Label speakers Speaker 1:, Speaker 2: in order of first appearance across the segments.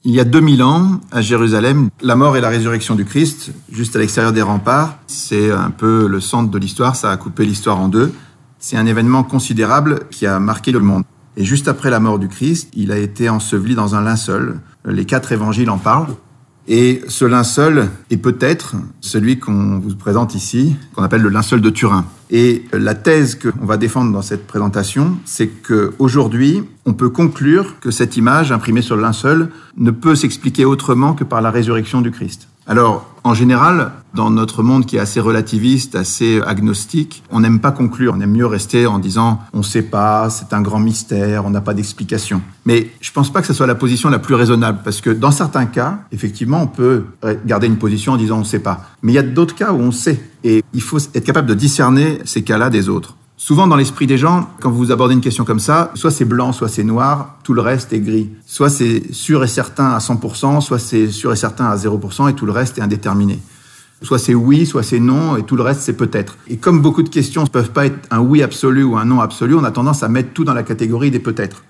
Speaker 1: Il y a 2000 ans, à Jérusalem, la mort et la résurrection du Christ, juste à l'extérieur des remparts, c'est un peu le centre de l'histoire, ça a coupé l'histoire en deux. C'est un événement considérable qui a marqué le monde. Et juste après la mort du Christ, il a été enseveli dans un linceul. Les 4 évangiles en parlent. Et ce linceul est peut-être celui qu'on vous présente ici, qu'on appelle le linceul de Turin. Et la thèse qu'on va défendre dans cette présentation, c'est qu'aujourd'hui, on peut conclure que cette image imprimée sur le linceul ne peut s'expliquer autrement que par la résurrection du Christ. Alors, en général, dans notre monde qui est assez relativiste, assez agnostique, on n'aime pas conclure. On aime mieux rester en disant « on ne sait pas, c'est un grand mystère, on n'a pas d'explication ». Mais je ne pense pas que ce soit la position la plus raisonnable, parce que dans certains cas, effectivement, on peut garder une position en disant « on ne sait pas ». Mais il y a d'autres cas où on sait, et il faut être capable de discerner ces cas-là des autres. Souvent, dans l'esprit des gens, quand vous abordez une question comme ça, soit c'est blanc, soit c'est noir, tout le reste est gris. Soit c'est sûr et certain à 100%, soit c'est sûr et certain à 0%, et tout le reste est indéterminé. Soit c'est oui, soit c'est non, et tout le reste c'est peut-être. Et comme beaucoup de questions ne peuvent pas être un oui absolu ou un non absolu, on a tendance à mettre tout dans la catégorie des peut-être.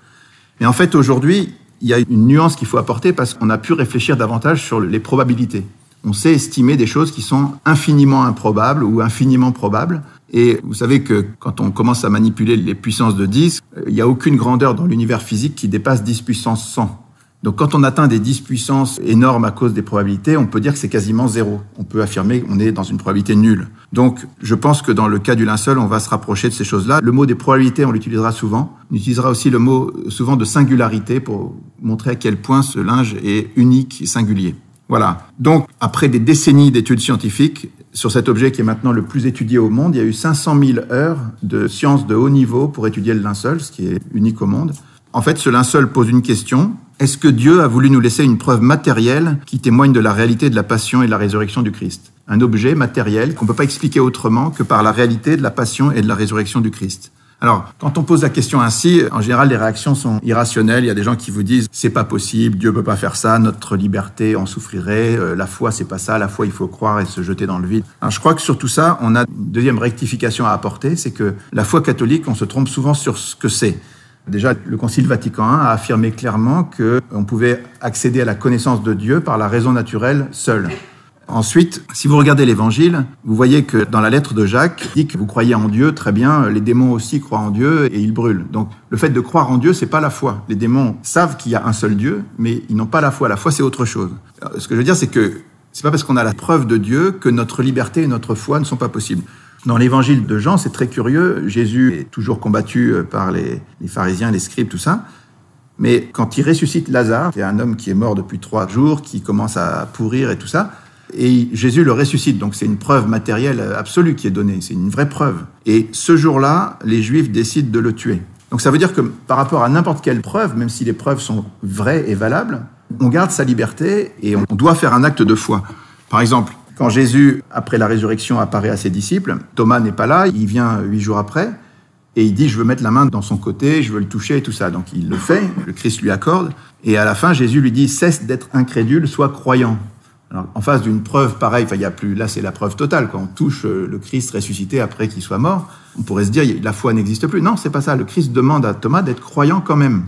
Speaker 1: Mais en fait, aujourd'hui, il y a une nuance qu'il faut apporter parce qu'on a pu réfléchir davantage sur les probabilités. On sait estimer des choses qui sont infiniment improbables ou infiniment probables. Et vous savez que quand on commence à manipuler les puissances de 10, il n'y a aucune grandeur dans l'univers physique qui dépasse 10 puissance 100. Donc quand on atteint des 10 puissances énormes à cause des probabilités, on peut dire que c'est quasiment zéro. On peut affirmer qu'on est dans une probabilité nulle. Donc je pense que dans le cas du linceul, on va se rapprocher de ces choses-là. Le mot des probabilités, on l'utilisera souvent. On utilisera aussi le mot souvent de singularité pour montrer à quel point ce linge est unique et singulier. Voilà. Donc, après des décennies d'études scientifiques, sur cet objet qui est maintenant le plus étudié au monde, il y a eu 500 000 heures de sciences de haut niveau pour étudier le linceul, ce qui est unique au monde. En fait, ce linceul pose une question. Est-ce que Dieu a voulu nous laisser une preuve matérielle qui témoigne de la réalité de la passion et de la résurrection du Christ? Un objet matériel qu'on ne peut pas expliquer autrement que par la réalité de la passion et de la résurrection du Christ. Alors, quand on pose la question ainsi, en général, les réactions sont irrationnelles. Il y a des gens qui vous disent « c'est pas possible, Dieu peut pas faire ça, notre liberté en souffrirait, la foi c'est pas ça, la foi il faut croire et se jeter dans le vide ». Alors, je crois que sur tout ça, on a une deuxième rectification à apporter, c'est que la foi catholique, on se trompe souvent sur ce que c'est. Déjà, le Concile Vatican I a affirmé clairement qu'on pouvait accéder à la connaissance de Dieu par la raison naturelle seule. Ensuite, si vous regardez l'Évangile, vous voyez que dans la lettre de Jacques, il dit que vous croyez en Dieu, très bien, les démons aussi croient en Dieu et ils brûlent. Donc, le fait de croire en Dieu, c'est pas la foi. Les démons savent qu'il y a un seul Dieu, mais ils n'ont pas la foi. La foi, c'est autre chose. Ce que je veux dire, c'est que c'est pas parce qu'on a la preuve de Dieu que notre liberté et notre foi ne sont pas possibles. Dans l'Évangile de Jean, c'est très curieux. Jésus est toujours combattu par les pharisiens, les scribes, tout ça. Mais quand il ressuscite Lazare, c'est un homme qui est mort depuis 3 jours, qui commence à pourrir et tout ça, et Jésus le ressuscite, donc c'est une preuve matérielle absolue qui est donnée, c'est une vraie preuve. Et ce jour-là, les Juifs décident de le tuer. Donc ça veut dire que par rapport à n'importe quelle preuve, même si les preuves sont vraies et valables, on garde sa liberté et on doit faire un acte de foi. Par exemple, quand Jésus, après la résurrection, apparaît à ses disciples, Thomas n'est pas là, il vient 8 jours après, et il dit « je veux mettre la main dans son côté, je veux le toucher » et tout ça. Donc il le fait, le Christ lui accorde, et à la fin, Jésus lui dit « cesse d'être incrédule, sois croyant ». Alors, en face d'une preuve pareille, il y a plus, là c'est la preuve totale, quand on touche le Christ ressuscité après qu'il soit mort, on pourrait se dire la foi n'existe plus. Non, c'est pas ça. Le Christ demande à Thomas d'être croyant quand même.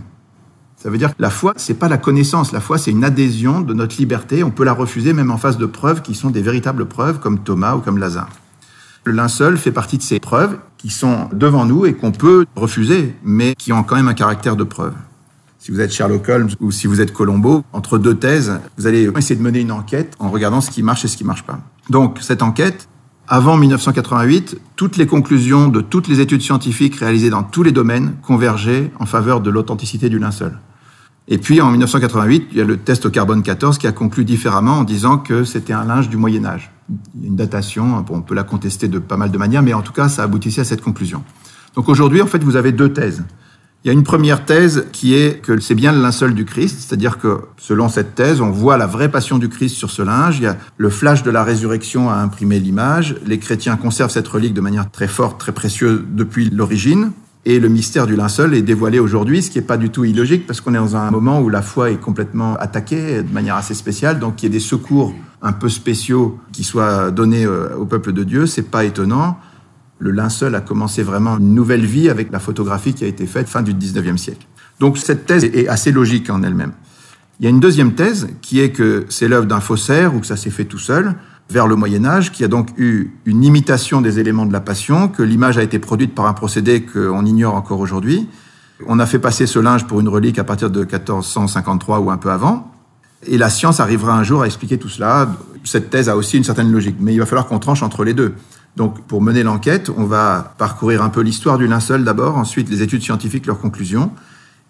Speaker 1: Ça veut dire que la foi, c'est pas la connaissance. La foi, c'est une adhésion de notre liberté. On peut la refuser même en face de preuves qui sont des véritables preuves, comme Thomas ou comme Lazare. Le linceul fait partie de ces preuves qui sont devant nous et qu'on peut refuser, mais qui ont quand même un caractère de preuve. Si vous êtes Sherlock Holmes ou si vous êtes Colombo, entre 2 thèses, vous allez essayer de mener une enquête en regardant ce qui marche et ce qui marche pas. Donc, cette enquête, avant 1988, toutes les conclusions de toutes les études scientifiques réalisées dans tous les domaines convergeaient en faveur de l'authenticité du linceul. Et puis, en 1988, il y a le test au carbone 14 qui a conclu différemment en disant que c'était un linge du Moyen-Âge. Il y a une datation, on peut la contester de pas mal de manières, mais en tout cas, ça aboutissait à cette conclusion. Donc aujourd'hui, en fait, vous avez 2 thèses. Il y a une première thèse qui est que c'est bien le linceul du Christ, c'est-à-dire que selon cette thèse, on voit la vraie passion du Christ sur ce linge, il y a le flash de la résurrection à imprimer l'image, les chrétiens conservent cette relique de manière très forte, très précieuse depuis l'origine, et le mystère du linceul est dévoilé aujourd'hui, ce qui n'est pas du tout illogique, parce qu'on est dans un moment où la foi est complètement attaquée de manière assez spéciale, donc qu'il y ait des secours un peu spéciaux qui soient donnés au peuple de Dieu, c'est pas étonnant. Le linceul a commencé vraiment une nouvelle vie avec la photographie qui a été faite fin du 19e siècle. Donc cette thèse est assez logique en elle-même. Il y a une deuxième thèse qui est que c'est l'œuvre d'un faussaire ou que ça s'est fait tout seul vers le Moyen-Âge, qui a donc eu une imitation des éléments de la Passion, que l'image a été produite par un procédé qu'on ignore encore aujourd'hui. On a fait passer ce linge pour une relique à partir de 1453 ou un peu avant. Et la science arrivera un jour à expliquer tout cela. Cette thèse a aussi une certaine logique, mais il va falloir qu'on tranche entre les deux. Donc, pour mener l'enquête, on va parcourir un peu l'histoire du linceul d'abord, ensuite les études scientifiques, leurs conclusions,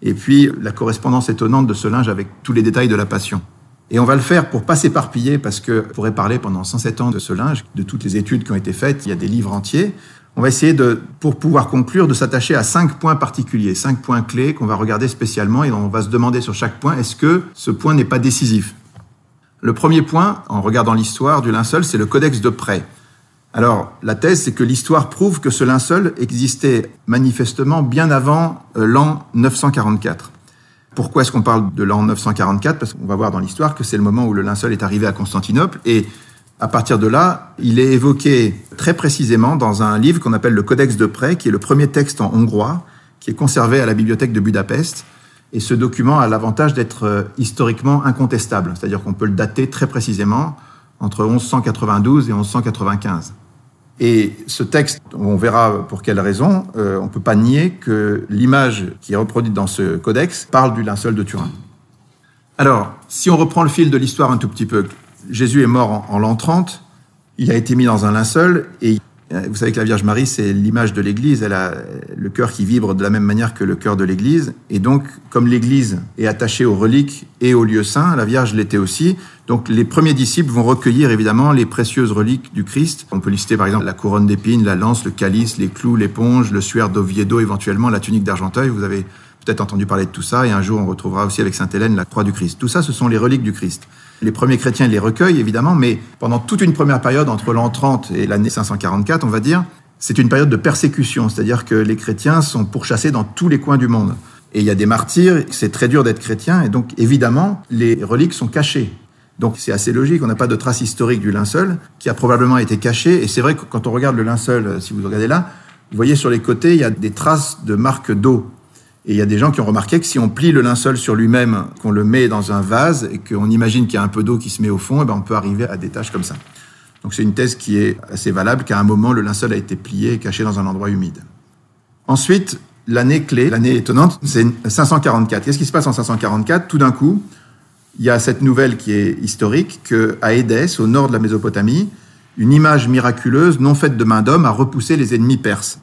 Speaker 1: et puis la correspondance étonnante de ce linge avec tous les détails de la Passion. Et on va le faire pour pas s'éparpiller, parce qu'on pourrait parler pendant 107 ans de ce linge, de toutes les études qui ont été faites, il y a des livres entiers. On va essayer, pour pouvoir conclure, de s'attacher à 5 points particuliers, 5 points clés qu'on va regarder spécialement, et on va se demander sur chaque point, est-ce que ce point n'est pas décisif? Le premier point, en regardant l'histoire du linceul, c'est le codex de prêt. Alors, la thèse, c'est que l'histoire prouve que ce linceul existait manifestement bien avant l'an 944. Pourquoi est-ce qu'on parle de l'an 944? Parce qu'on va voir dans l'histoire que c'est le moment où le linceul est arrivé à Constantinople, et à partir de là, il est évoqué très précisément dans un livre qu'on appelle le Codex de prêt, qui est le premier texte en hongrois, qui est conservé à la bibliothèque de Budapest. Et ce document a l'avantage d'être historiquement incontestable, c'est-à-dire qu'on peut le dater très précisément entre 1192 et 1195. Et ce texte, on verra pour quelle raison, on ne peut pas nier que l'image qui est reproduite dans ce codex parle du linceul de Turin. Alors, si on reprend le fil de l'histoire un tout petit peu, Jésus est mort en l'an 30, il a été mis dans un linceul, et vous savez que la Vierge Marie, c'est l'image de l'Église, elle a le cœur qui vibre de la même manière que le cœur de l'Église, et donc, comme l'Église est attachée aux reliques et aux lieux saints, la Vierge l'était aussi, donc les premiers disciples vont recueillir évidemment les précieuses reliques du Christ. On peut lister par exemple la couronne d'épines, la lance, le calice, les clous, l'éponge, le suaire d'Oviedo, éventuellement la tunique d'Argenteuil, vous avez peut-être entendu parler de tout ça, et un jour on retrouvera aussi avec Sainte Hélène la croix du Christ. Tout ça, ce sont les reliques du Christ. Les premiers chrétiens les recueillent, évidemment, mais pendant toute une première période, entre l'an 30 et l'année 544, on va dire, c'est une période de persécution, c'est-à-dire que les chrétiens sont pourchassés dans tous les coins du monde. Et il y a des martyrs, c'est très dur d'être chrétien, et donc, évidemment, les reliques sont cachées. Donc, c'est assez logique, on n'a pas de trace historique du linceul, qui a probablement été caché, et c'est vrai que quand on regarde le linceul, si vous regardez là, vous voyez sur les côtés, il y a des traces de marques d'eau. Et il y a des gens qui ont remarqué que si on plie le linceul sur lui-même, qu'on le met dans un vase et qu'on imagine qu'il y a un peu d'eau qui se met au fond, et ben on peut arriver à des taches comme ça. Donc c'est une thèse qui est assez valable, qu'à un moment, le linceul a été plié et caché dans un endroit humide. Ensuite, l'année clé, l'année étonnante, c'est 544. Qu'est-ce qui se passe en 544? Tout d'un coup, il y a cette nouvelle qui est historique, qu'à Édesse, au nord de la Mésopotamie, une image miraculeuse, non faite de main d'homme, a repoussé les ennemis perses.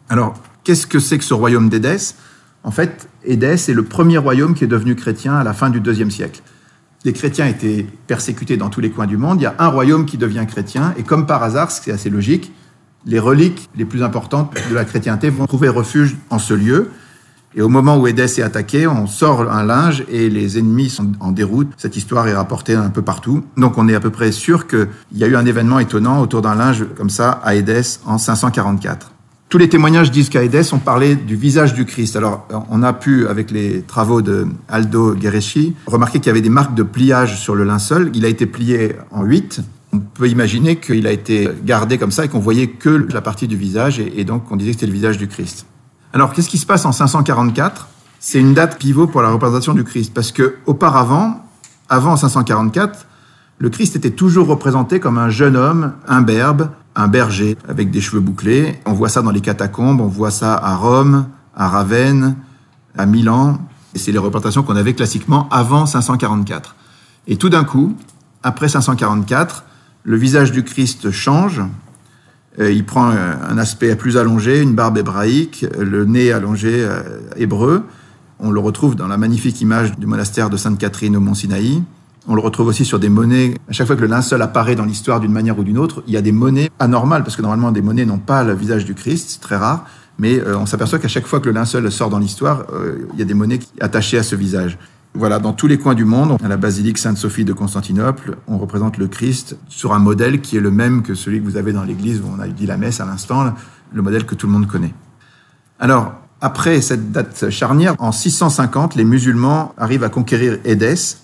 Speaker 1: Alors, qu'est-ce que c'est que ce royaume d'Édesse? En fait, Édesse est le premier royaume qui est devenu chrétien à la fin du IIe siècle. Les chrétiens étaient persécutés dans tous les coins du monde. Il y a un royaume qui devient chrétien. Et comme par hasard, c'est assez logique, les reliques les plus importantes de la chrétienté vont trouver refuge en ce lieu. Et au moment où Édesse est attaquée, on sort un linge et les ennemis sont en déroute. Cette histoire est rapportée un peu partout. Donc on est à peu près sûr qu'il y a eu un événement étonnant autour d'un linge comme ça à Édesse en 544. Tous les témoignages disent qu'à Édesse, on parlait du visage du Christ. Alors, on a pu, avec les travaux de Aldo Guerreschi, remarquer qu'il y avait des marques de pliage sur le linceul. Il a été plié en 8. On peut imaginer qu'il a été gardé comme ça et qu'on voyait que la partie du visage, et donc on disait que c'était le visage du Christ. Alors, qu'est-ce qui se passe en 544? C'est une date pivot pour la représentation du Christ, parce que auparavant, avant 544, le Christ était toujours représenté comme un jeune homme imberbe, un berger avec des cheveux bouclés. On voit ça dans les catacombes, on voit ça à Rome, à Ravenne, à Milan. Et c'est les représentations qu'on avait classiquement avant 544. Et tout d'un coup, après 544, le visage du Christ change. Il prend un aspect plus allongé, une barbe hébraïque, le nez allongé hébreu. On le retrouve dans la magnifique image du monastère de Sainte-Catherine au Mont Sinaï. On le retrouve aussi sur des monnaies. À chaque fois que le linceul apparaît dans l'histoire d'une manière ou d'une autre, il y a des monnaies anormales, parce que normalement, des monnaies n'ont pas le visage du Christ, c'est très rare, mais on s'aperçoit qu'à chaque fois que le linceul sort dans l'histoire, il y a des monnaies attachées à ce visage. Voilà, dans tous les coins du monde, à la basilique Sainte-Sophie de Constantinople, on représente le Christ sur un modèle qui est le même que celui que vous avez dans l'église où on a dit la messe à l'instant, le modèle que tout le monde connaît. Alors, après cette date charnière, en 650, les musulmans arrivent à conquérir Édesse,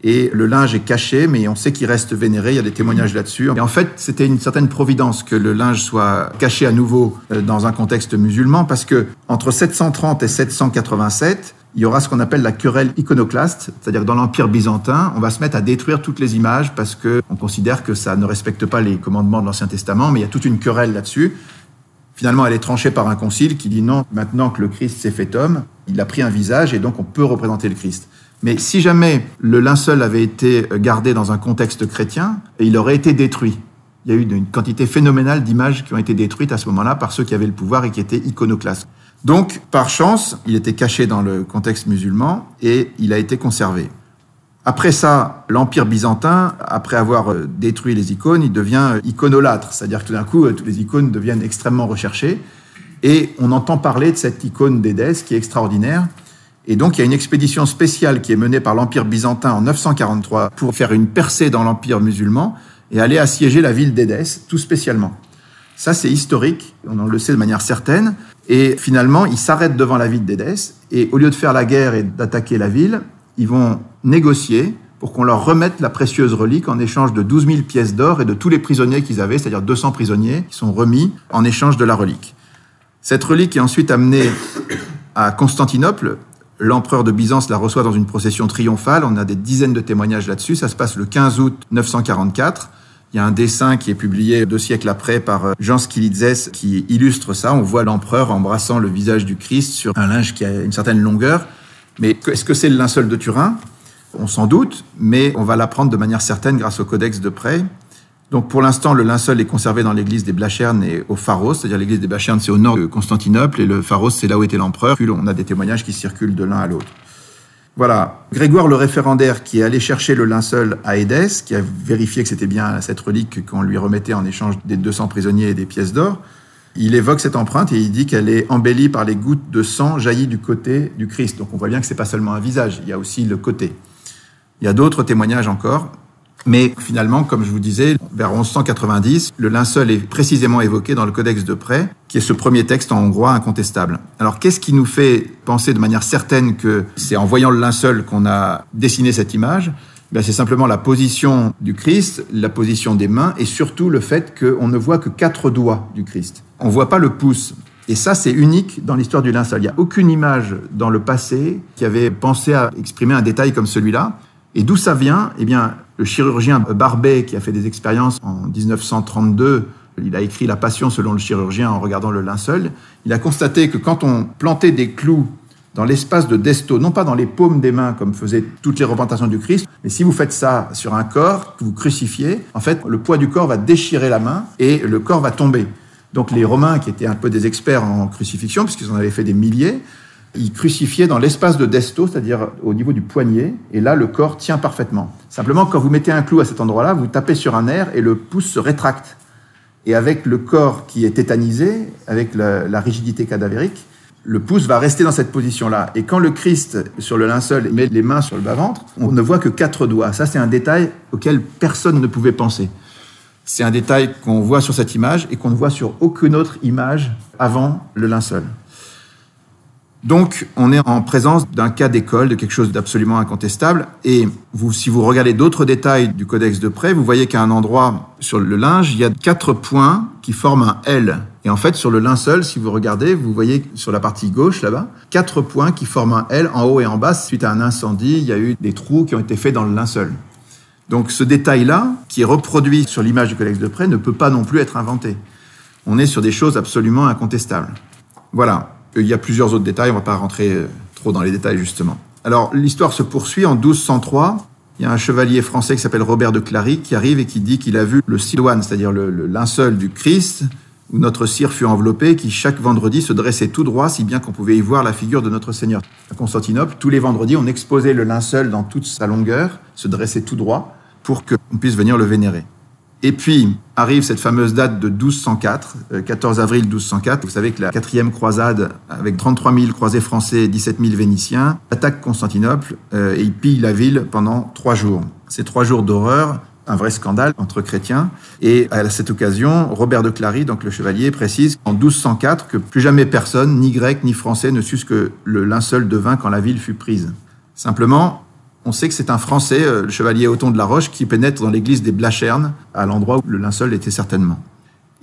Speaker 1: et le linge est caché, mais on sait qu'il reste vénéré, il y a des témoignages là-dessus. Et en fait, c'était une certaine providence que le linge soit caché à nouveau dans un contexte musulman, parce que entre 730 et 787, il y aura ce qu'on appelle la querelle iconoclaste, c'est-à-dire que dans l'Empire byzantin, on va se mettre à détruire toutes les images parce qu'on considère que ça ne respecte pas les commandements de l'Ancien Testament, mais il y a toute une querelle là-dessus. Finalement, elle est tranchée par un concile qui dit non, maintenant que le Christ s'est fait homme, il a pris un visage et donc on peut représenter le Christ. Mais si jamais le linceul avait été gardé dans un contexte chrétien, il aurait été détruit. Il y a eu une quantité phénoménale d'images qui ont été détruites à ce moment-là par ceux qui avaient le pouvoir et qui étaient iconoclastes. Donc, par chance, il était caché dans le contexte musulman et il a été conservé. Après ça, l'Empire byzantin, après avoir détruit les icônes, il devient iconolâtre. C'est-à-dire que tout d'un coup, toutes les icônes deviennent extrêmement recherchées. Et on entend parler de cette icône d'Édesse qui est extraordinaire. Et donc, il y a une expédition spéciale qui est menée par l'Empire byzantin en 943 pour faire une percée dans l'Empire musulman et aller assiéger la ville d'Édesse, tout spécialement. Ça, c'est historique, on le sait de manière certaine. Et finalement, ils s'arrêtent devant la ville d'Édesse. Et au lieu de faire la guerre et d'attaquer la ville, ils vont négocier pour qu'on leur remette la précieuse relique en échange de 12 000 pièces d'or et de tous les prisonniers qu'ils avaient, c'est-à-dire 200 prisonniers qui sont remis en échange de la relique. Cette relique est ensuite amenée à Constantinople. L'empereur de Byzance la reçoit dans une procession triomphale. On a des dizaines de témoignages là-dessus. Ça se passe le 15 août 944. Il y a un dessin qui est publié 2 siècles après par Jean Skilitzès qui illustre ça. On voit l'empereur embrassant le visage du Christ sur un linge qui a une certaine longueur. Mais est-ce que c'est le linceul de Turin ? On s'en doute, mais on va l'apprendre de manière certaine grâce au Codex de Près. Donc pour l'instant, le linceul est conservé dans l'église des Blachernes et au Pharos, c'est-à-dire l'église des Blachernes, c'est au nord de Constantinople, et le Pharos, c'est là où était l'empereur. Puis on a des témoignages qui circulent de l'un à l'autre. Voilà. Grégoire le référendaire qui est allé chercher le linceul à Édesse, qui a vérifié que c'était bien cette relique qu'on lui remettait en échange des 200 prisonniers et des pièces d'or, il évoque cette empreinte et il dit qu'elle est embellie par les gouttes de sang jaillies du côté du Christ. Donc on voit bien que c'est pas seulement un visage, il y a aussi le côté. Il y a d'autres témoignages encore, mais finalement, comme je vous disais, vers 1190, le linceul est précisément évoqué dans le Codex de Près, qui est ce premier texte en hongrois incontestable. Alors qu'est-ce qui nous fait penser de manière certaine que c'est en voyant le linceul qu'on a dessiné cette image ? C'est simplement la position du Christ, la position des mains et surtout le fait qu'on ne voit que 4 doigts du Christ. On ne voit pas le pouce. Et ça, c'est unique dans l'histoire du linceul. Il n'y a aucune image dans le passé qui avait pensé à exprimer un détail comme celui-là. Et d'où ça vient ? Eh bien, le chirurgien Barbet, qui a fait des expériences en 1932, il a écrit La Passion selon le chirurgien en regardant le linceul. Il a constaté que quand on plantait des clous dans l'espace de Desto, non pas dans les paumes des mains comme faisaient toutes les représentations du Christ, mais si vous faites ça sur un corps, que vous crucifiez, en fait, le poids du corps va déchirer la main et le corps va tomber. Donc les Romains, qui étaient un peu des experts en crucifixion, puisqu'ils en avaient fait des milliers, ils crucifiaient dans l'espace de Desto, c'est-à-dire au niveau du poignet, et là, le corps tient parfaitement. Simplement, quand vous mettez un clou à cet endroit-là, vous tapez sur un nerf et le pouce se rétracte. Et avec le corps qui est tétanisé, avec la rigidité cadavérique, le pouce va rester dans cette position-là. Et quand le Christ, sur le linceul, met les mains sur le bas-ventre, on ne voit que 4 doigts. Ça, c'est un détail auquel personne ne pouvait penser. C'est un détail qu'on voit sur cette image et qu'on ne voit sur aucune autre image avant le linceul. Donc, on est en présence d'un cas d'école, de quelque chose d'absolument incontestable. Et si vous regardez d'autres détails du Codex de Près, vous voyez qu'à un endroit sur le linge, il y a 4 points qui forment un L. Et en fait, sur le linceul, si vous regardez, vous voyez sur la partie gauche, là-bas, 4 points qui forment un L en haut et en bas. Suite à un incendie, il y a eu des trous qui ont été faits dans le linceul. Donc, ce détail-là, qui est reproduit sur l'image du Codex de Près, ne peut pas non plus être inventé. On est sur des choses absolument incontestables. Voilà. Il y a plusieurs autres détails, on ne va pas rentrer trop dans les détails, justement. Alors, l'histoire se poursuit en 1203. Il y a un chevalier français qui s'appelle Robert de Clary qui arrive et qui dit qu'il a vu le siloane, c'est-à-dire le linceul du Christ, où notre cire fut enveloppée, qui chaque vendredi se dressait tout droit, si bien qu'on pouvait y voir la figure de notre Seigneur. À Constantinople, tous les vendredis, on exposait le linceul dans toute sa longueur, se dressait tout droit, pour qu'on puisse venir le vénérer. Et puis, arrive cette fameuse date de 1204, 14 avril 1204. Vous savez que la 4e croisade, avec 33 000 croisés français et 17 000 Vénitiens, attaque Constantinople et il pille la ville pendant 3 jours. Ces 3 jours d'horreur, un vrai scandale entre chrétiens. Et à cette occasion, Robert de Clary, donc le chevalier, précise en 1204 que plus jamais personne, ni grec ni français, ne sut ce que le linceul devint quand la ville fut prise. Simplement, on sait que c'est un Français, le chevalier Othon de la Roche, qui pénètre dans l'église des Blachernes, à l'endroit où le linceul était certainement.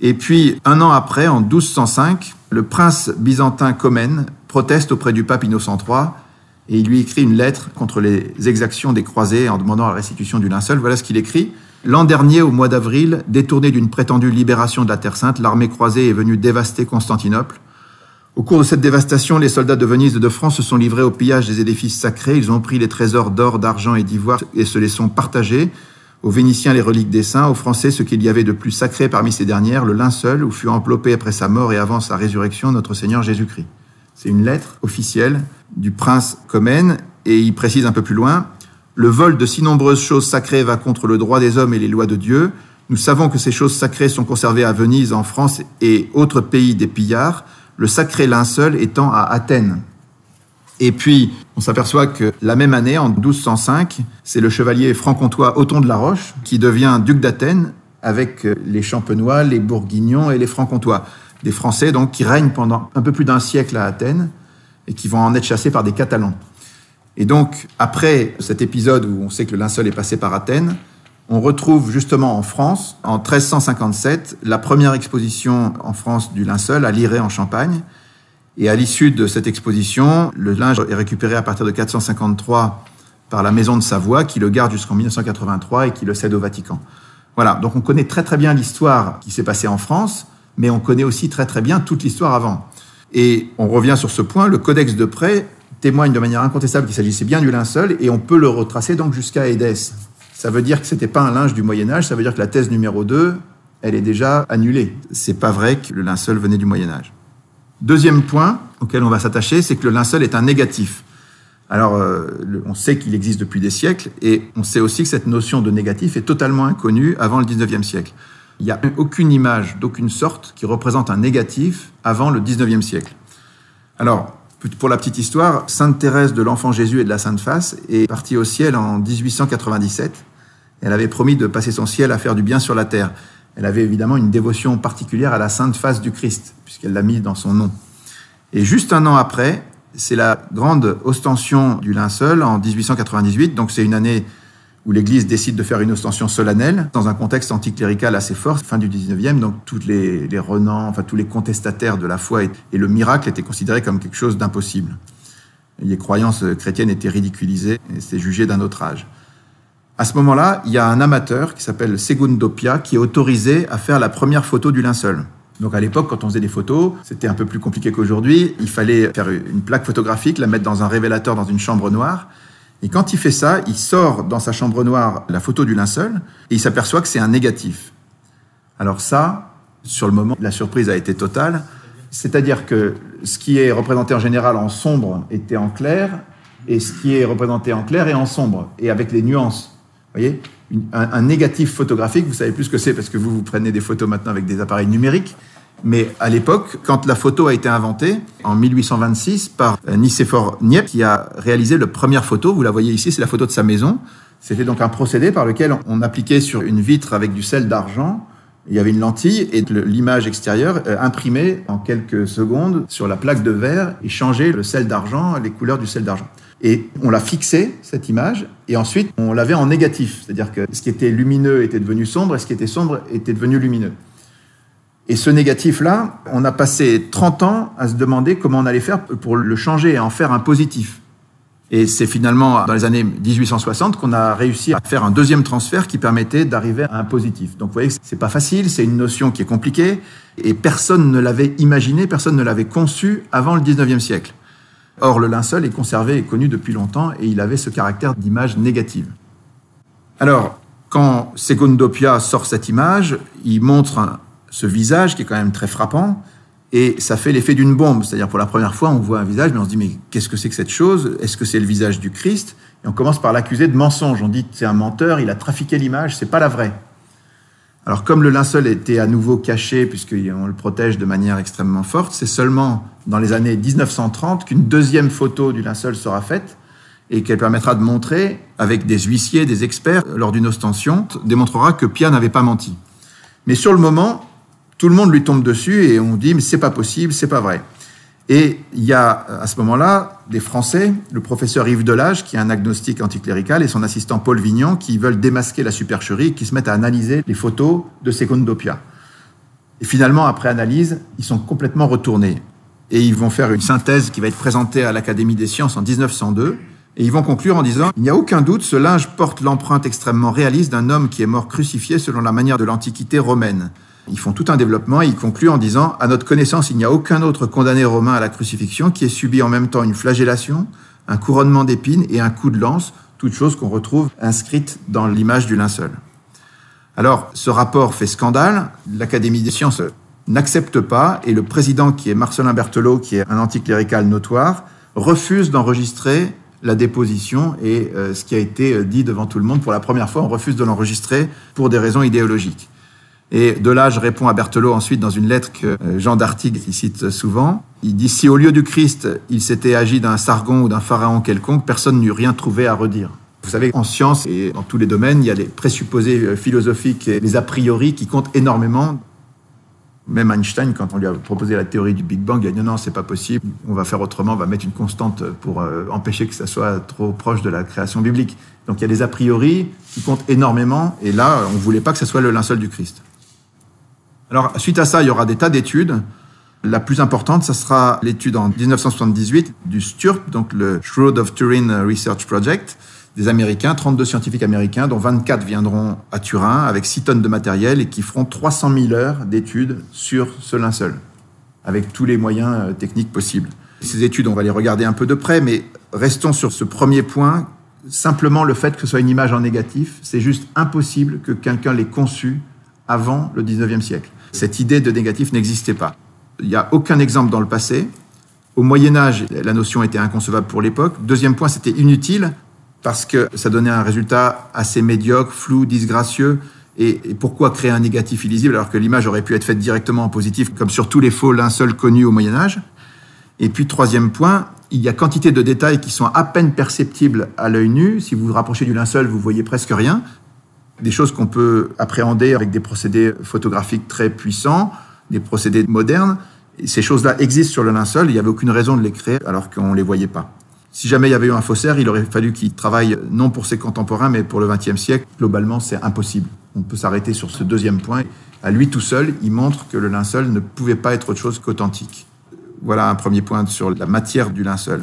Speaker 1: Et puis, 1 an après, en 1205, le prince byzantin Comène proteste auprès du pape Innocent III et il lui écrit une lettre contre les exactions des croisés en demandant la restitution du linceul. Voilà ce qu'il écrit. « L'an dernier, au mois d'avril, détourné d'une prétendue libération de la Terre Sainte, l'armée croisée est venue dévaster Constantinople. Au cours de cette dévastation, les soldats de Venise et de France se sont livrés au pillage des édifices sacrés. Ils ont pris les trésors d'or, d'argent et d'ivoire et se les sont partagés. Aux Vénitiens, les reliques des saints, aux Français, ce qu'il y avait de plus sacré parmi ces dernières, le linceul où fut enveloppé après sa mort et avant sa résurrection notre Seigneur Jésus-Christ. » C'est une lettre officielle du prince Comnène, et il précise un peu plus loin « Le vol de si nombreuses choses sacrées va contre le droit des hommes et les lois de Dieu. Nous savons que ces choses sacrées sont conservées à Venise, en France et autres pays des pillards, le sacré linceul étant à Athènes. » Et puis, on s'aperçoit que la même année, en 1205, c'est le chevalier franc-comtois Othon de la Roche qui devient duc d'Athènes avec les Champenois, les Bourguignons et les Francs-Comtois. Des Français donc qui règnent pendant un peu plus d'un siècle à Athènes et qui vont en être chassés par des Catalans. Et donc, après cet épisode où on sait que le linceul est passé par Athènes, on retrouve justement en France, en 1357, la première exposition en France du linceul à Lirey en Champagne. Et à l'issue de cette exposition, le linge est récupéré à partir de 453 par la Maison de Savoie, qui le garde jusqu'en 1983 et qui le cède au Vatican. Voilà, donc on connaît très très bien l'histoire qui s'est passée en France, mais on connaît aussi très très bien toute l'histoire avant. Et on revient sur ce point, le Codex de Près témoigne de manière incontestable qu'il s'agissait bien du linceul, et on peut le retracer donc jusqu'à Édesse. Ça veut dire que ce n'était pas un linge du Moyen-Âge, ça veut dire que la thèse numéro 2, elle est déjà annulée. C'est pas vrai que le linceul venait du Moyen-Âge. Deuxième point auquel on va s'attacher, c'est que le linceul est un négatif. Alors, on sait qu'il existe depuis des siècles, et on sait aussi que cette notion de négatif est totalement inconnue avant le 19e siècle. Il n'y a aucune image d'aucune sorte qui représente un négatif avant le 19e siècle. Alors, pour la petite histoire, Sainte Thérèse de l'Enfant Jésus et de la Sainte Face est partie au ciel en 1897. Elle avait promis de passer son ciel à faire du bien sur la terre. Elle avait évidemment une dévotion particulière à la Sainte Face du Christ, puisqu'elle l'a mis dans son nom. Et juste un an après, c'est la grande ostension du linceul en 1898, donc c'est une année où l'Église décide de faire une ostension solennelle, dans un contexte anticlérical assez fort, fin du 19e, donc tous les renants, enfin tous les contestataires de la foi et le miracle étaient considérés comme quelque chose d'impossible. Les croyances chrétiennes étaient ridiculisées et c'était jugé d'un autre âge. À ce moment-là, il y a un amateur qui s'appelle Segundo Pia qui est autorisé à faire la première photo du linceul. Donc à l'époque, quand on faisait des photos, c'était un peu plus compliqué qu'aujourd'hui. Il fallait faire une plaque photographique, la mettre dans un révélateur dans une chambre noire. Et quand il fait ça, il sort dans sa chambre noire la photo du linceul et il s'aperçoit que c'est un négatif. Alors ça, sur le moment, la surprise a été totale. C'est-à-dire que ce qui est représenté en général en sombre était en clair et ce qui est représenté en clair est en sombre et avec les nuances. Vous voyez, un négatif photographique, vous savez plus ce que c'est parce que vous prenez des photos maintenant avec des appareils numériques. Mais à l'époque, quand la photo a été inventée, en 1826, par Nicéphore Niepce, qui a réalisé la première photo, vous la voyez ici, c'est la photo de sa maison. C'était donc un procédé par lequel on appliquait sur une vitre avec du sel d'argent, il y avait une lentille et l'image extérieure imprimée en quelques secondes sur la plaque de verre et changeait le sel d'argent, les couleurs du sel d'argent. Et on l'a fixé, cette image, et ensuite on l'avait en négatif, c'est-à-dire que ce qui était lumineux était devenu sombre et ce qui était sombre était devenu lumineux. Et ce négatif-là, on a passé 30 ans à se demander comment on allait faire pour le changer et en faire un positif. Et c'est finalement dans les années 1860 qu'on a réussi à faire un deuxième transfert qui permettait d'arriver à un positif. Donc vous voyez que c'est pas facile, c'est une notion qui est compliquée, et personne ne l'avait imaginé, personne ne l'avait conçu avant le 19e siècle. Or, le linceul est conservé et connu depuis longtemps, et il avait ce caractère d'image négative. Alors, quand Segundo Pia sort cette image, il montre ce visage qui est quand même très frappant, et ça fait l'effet d'une bombe. C'est-à-dire, pour la première fois, on voit un visage, mais on se dit, mais qu'est-ce que c'est que cette chose? Est-ce que c'est le visage du Christ? Et on commence par l'accuser de mensonge. On dit, c'est un menteur, il a trafiqué l'image, c'est pas la vraie. Alors, comme le linceul était à nouveau caché, puisqu'on le protège de manière extrêmement forte, c'est seulement dans les années 1930 qu'une deuxième photo du linceul sera faite, et qu'elle permettra de montrer, avec des huissiers, des experts, lors d'une ostension, démontrera que Pia n'avait pas menti. Mais sur le moment, tout le monde lui tombe dessus et on dit « mais c'est pas possible, c'est pas vrai ». Et il y a à ce moment-là des Français, le professeur Yves Delage, qui est un agnostique anticlérical, et son assistant Paul Vignon, qui veulent démasquer la supercherie et qui se mettent à analyser les photos de Segundo Pia. Et finalement, après analyse, ils sont complètement retournés. Et ils vont faire une synthèse qui va être présentée à l'Académie des sciences en 1902. Et ils vont conclure en disant « Il n'y a aucun doute, ce linge porte l'empreinte extrêmement réaliste d'un homme qui est mort crucifié selon la manière de l'Antiquité romaine. » Ils font tout un développement et ils concluent en disant « À notre connaissance, il n'y a aucun autre condamné romain à la crucifixion qui ait subi en même temps une flagellation, un couronnement d'épines et un coup de lance, toutes choses qu'on retrouve inscrites dans l'image du linceul. » Alors, ce rapport fait scandale, l'Académie des sciences n'accepte pas et le président, qui est Marcelin Berthelot, qui est un anticlérical notoire, refuse d'enregistrer la déposition et ce qui a été dit devant tout le monde. Pour la première fois, on refuse de l'enregistrer pour des raisons idéologiques. Et Delage répond à Berthelot ensuite dans une lettre que Jean d'Artigues cite souvent. Il dit « Si au lieu du Christ, il s'était agi d'un Sargon ou d'un pharaon quelconque, personne n'eût rien trouvé à redire. » Vous savez, en science et dans tous les domaines, il y a les présupposés philosophiques et les a priori qui comptent énormément. Même Einstein, quand on lui a proposé la théorie du Big Bang, il a dit non, c'est pas possible, on va faire autrement, on va mettre une constante pour empêcher que ça soit trop proche de la création biblique. Donc il y a des a priori qui comptent énormément, et là, on ne voulait pas que ce soit le linceul du Christ. Alors, suite à ça, il y aura des tas d'études. La plus importante, ça sera l'étude en 1978 du STURP, donc le Shroud of Turin Research Project, des Américains, 32 scientifiques américains, dont 24 viendront à Turin avec 6 tonnes de matériel et qui feront 300 000 heures d'études sur ce linceul, avec tous les moyens techniques possibles. Ces études, on va les regarder un peu de près, mais restons sur ce premier point. Simplement, le fait que ce soit une image en négatif, c'est juste impossible que quelqu'un l'ait conçu avant le 19e siècle. Cette idée de négatif n'existait pas. Il n'y a aucun exemple dans le passé. Au Moyen-Âge, la notion était inconcevable pour l'époque. Deuxième point, c'était inutile, parce que ça donnait un résultat assez médiocre, flou, disgracieux. Et pourquoi créer un négatif illisible alors que l'image aurait pu être faite directement en positif, comme sur tous les faux linceuls connus au Moyen-Âge? Et puis, troisième point, il y a quantité de détails qui sont à peine perceptibles à l'œil nu. Si vous vous rapprochez du linceul, vous voyez presque rien. Des choses qu'on peut appréhender avec des procédés photographiques très puissants, des procédés modernes. Et ces choses-là existent sur le linceul, il n'y avait aucune raison de les créer alors qu'on ne les voyait pas. Si jamais il y avait eu un faussaire, il aurait fallu qu'il travaille non pour ses contemporains, mais pour le XXe siècle. Globalement, c'est impossible. On peut s'arrêter sur ce deuxième point. À lui tout seul, il montre que le linceul ne pouvait pas être autre chose qu'authentique. Voilà un premier point sur la matière du linceul.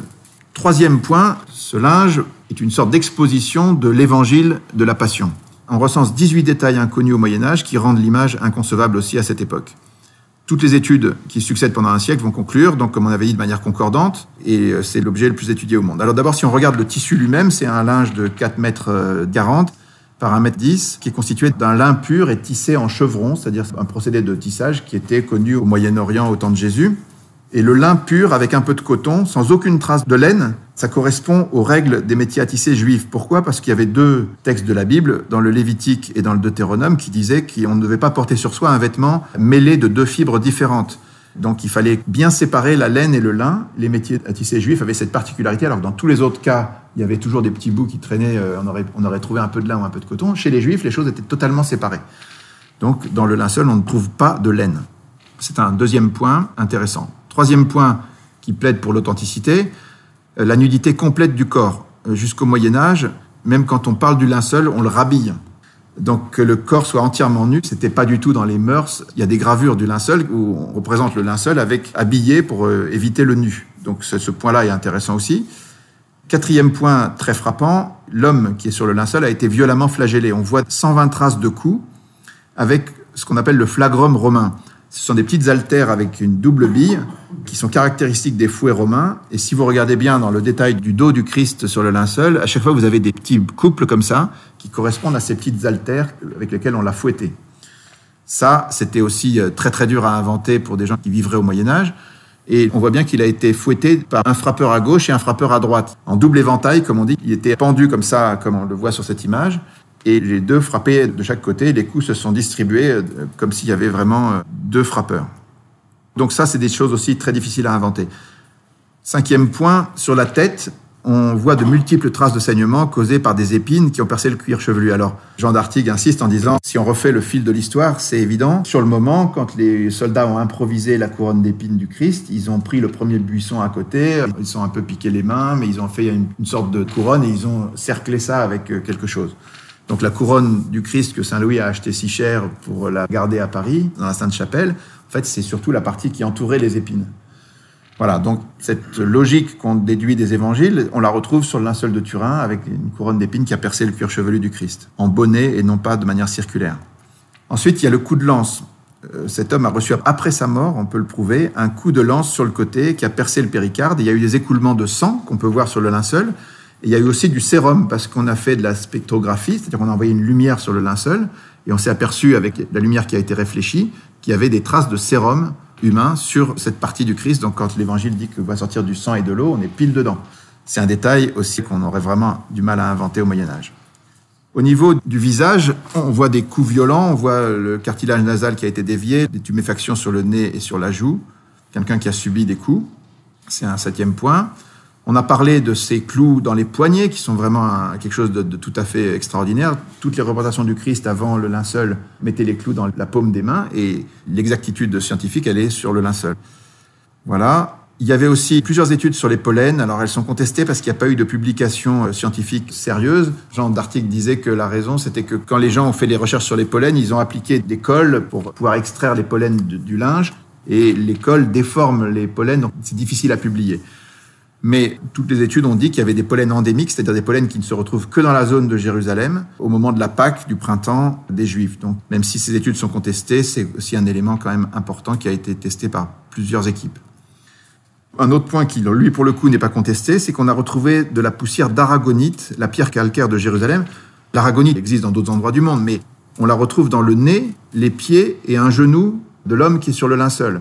Speaker 1: Troisième point, ce linge est une sorte d'exposition de l'évangile de la Passion. On recense 18 détails inconnus au Moyen-Âge qui rendent l'image inconcevable aussi à cette époque. Toutes les études qui succèdent pendant un siècle vont conclure, donc comme on avait dit, de manière concordante, et c'est l'objet le plus étudié au monde. Alors d'abord, si on regarde le tissu lui-même, c'est un linge de 4,40 mètres par 1,10 mètre, qui est constitué d'un lin pur et tissé en chevron, c'est-à-dire un procédé de tissage qui était connu au Moyen-Orient au temps de Jésus. Et le lin pur avec un peu de coton, sans aucune trace de laine, ça correspond aux règles des métiers à tisser juifs. Pourquoi? Parce qu'il y avait 2 textes de la Bible, dans le Lévitique et dans le Deutéronome, qui disaient qu'on ne devait pas porter sur soi un vêtement mêlé de 2 fibres différentes. Donc il fallait bien séparer la laine et le lin. Les métiers à tisser juifs avaient cette particularité, alors que dans tous les autres cas, il y avait toujours des petits bouts qui traînaient, on aurait trouvé un peu de lin ou un peu de coton. Chez les juifs, les choses étaient totalement séparées. Donc dans le linceul, on ne trouve pas de laine. C'est un deuxième point intéressant. Troisième point qui plaide pour l'authenticité, la nudité complète du corps. Jusqu'au Moyen-Âge, même quand on parle du linceul, on le rhabille. Donc que le corps soit entièrement nu, c'était pas du tout dans les mœurs. Il y a des gravures du linceul où on représente le linceul avec habillé pour éviter le nu. Donc ce point-là est intéressant aussi. Quatrième point très frappant, l'homme qui est sur le linceul a été violemment flagellé. On voit 120 traces de coups avec ce qu'on appelle le flagrum romain. Ce sont des petites haltères avec une double bille qui sont caractéristiques des fouets romains. Et si vous regardez bien dans le détail du dos du Christ sur le linceul, à chaque fois vous avez des petits couples comme ça qui correspondent à ces petites haltères avec lesquelles on l'a fouetté. Ça, c'était aussi très très dur à inventer pour des gens qui vivraient au Moyen-Âge. Et on voit bien qu'il a été fouetté par un frappeur à gauche et un frappeur à droite. En double éventail, comme on dit, il était pendu comme ça, comme on le voit sur cette image. Et les 2 frappaient de chaque côté, les coups se sont distribués comme s'il y avait vraiment 2 frappeurs. Donc ça, c'est des choses aussi très difficiles à inventer. 5e point, sur la tête, on voit de multiples traces de saignement causées par des épines qui ont percé le cuir chevelu. Alors, Jean d'Artigues insiste en disant, si on refait le fil de l'histoire, c'est évident. Sur le moment, quand les soldats ont improvisé la couronne d'épines du Christ, ils ont pris le premier buisson à côté, ils sont un peu piqué les mains, mais ils ont fait une sorte de couronne et ils ont cerclé ça avec quelque chose. Donc la couronne du Christ que Saint Louis a acheté si cher pour la garder à Paris, dans la Sainte-Chapelle, en fait, c'est surtout la partie qui entourait les épines. Voilà, donc cette logique qu'on déduit des évangiles, on la retrouve sur le linceul de Turin avec une couronne d'épines qui a percé le cuir chevelu du Christ, en bonnet et non pas de manière circulaire. Ensuite, il y a le coup de lance. Cet homme a reçu, après sa mort, on peut le prouver, un coup de lance sur le côté qui a percé le péricarde. Il y a eu des écoulements de sang qu'on peut voir sur le linceul. Et il y a eu aussi du sérum parce qu'on a fait de la spectrographie, c'est-à-dire qu'on a envoyé une lumière sur le linceul et on s'est aperçu avec la lumière qui a été réfléchie qu'il y avait des traces de sérum humain sur cette partie du Christ. Donc quand l'Évangile dit que va sortir du sang et de l'eau, on est pile dedans. C'est un détail aussi qu'on aurait vraiment du mal à inventer au Moyen-Âge. Au niveau du visage, on voit des coups violents, on voit le cartilage nasal qui a été dévié, des tuméfactions sur le nez et sur la joue, quelqu'un qui a subi des coups. C'est un 7e point. On a parlé de ces clous dans les poignets, qui sont vraiment quelque chose de tout à fait extraordinaire. Toutes les représentations du Christ avant le linceul mettaient les clous dans la paume des mains, et l'exactitude scientifique, elle est sur le linceul. Voilà. Il y avait aussi plusieurs études sur les pollens. Alors, elles sont contestées parce qu'il n'y a pas eu de publication scientifique sérieuse. Jean d'Artic disait que la raison, c'était que quand les gens ont fait les recherches sur les pollens, ils ont appliqué des cols pour pouvoir extraire les pollens du linge, et les cols déforment les pollens, donc c'est difficile à publier. Mais toutes les études ont dit qu'il y avait des pollens endémiques, c'est-à-dire des pollens qui ne se retrouvent que dans la zone de Jérusalem, au moment de la Pâque, du printemps des Juifs. Donc, même si ces études sont contestées, c'est aussi un élément quand même important qui a été testé par plusieurs équipes. Un autre point qui, lui, pour le coup, n'est pas contesté, c'est qu'on a retrouvé de la poussière d'aragonite, la pierre calcaire de Jérusalem. L'aragonite existe dans d'autres endroits du monde, mais on la retrouve dans le nez, les pieds et un genou de l'homme qui est sur le linceul.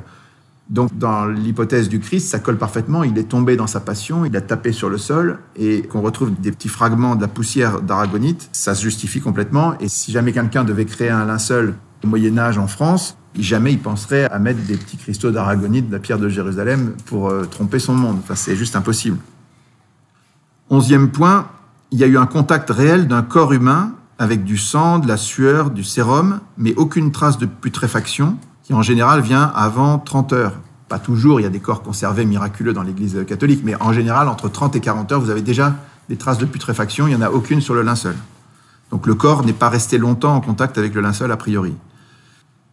Speaker 1: Donc, dans l'hypothèse du Christ, ça colle parfaitement. Il est tombé dans sa passion, il a tapé sur le sol, et qu'on retrouve des petits fragments de la poussière d'aragonite, ça se justifie complètement. Et si jamais quelqu'un devait créer un linceul au Moyen-Âge en France, jamais il penserait à mettre des petits cristaux d'aragonite, de la pierre de Jérusalem, pour tromper son monde. Enfin, c'est juste impossible. 11e point, il y a eu un contact réel d'un corps humain avec du sang, de la sueur, du sérum, mais aucune trace de putréfaction, qui en général vient avant 30 heures. Pas toujours, il y a des corps conservés miraculeux dans l'Église catholique, mais en général, entre 30 et 40 heures, vous avez déjà des traces de putréfaction, il n'y en a aucune sur le linceul. Donc le corps n'est pas resté longtemps en contact avec le linceul a priori.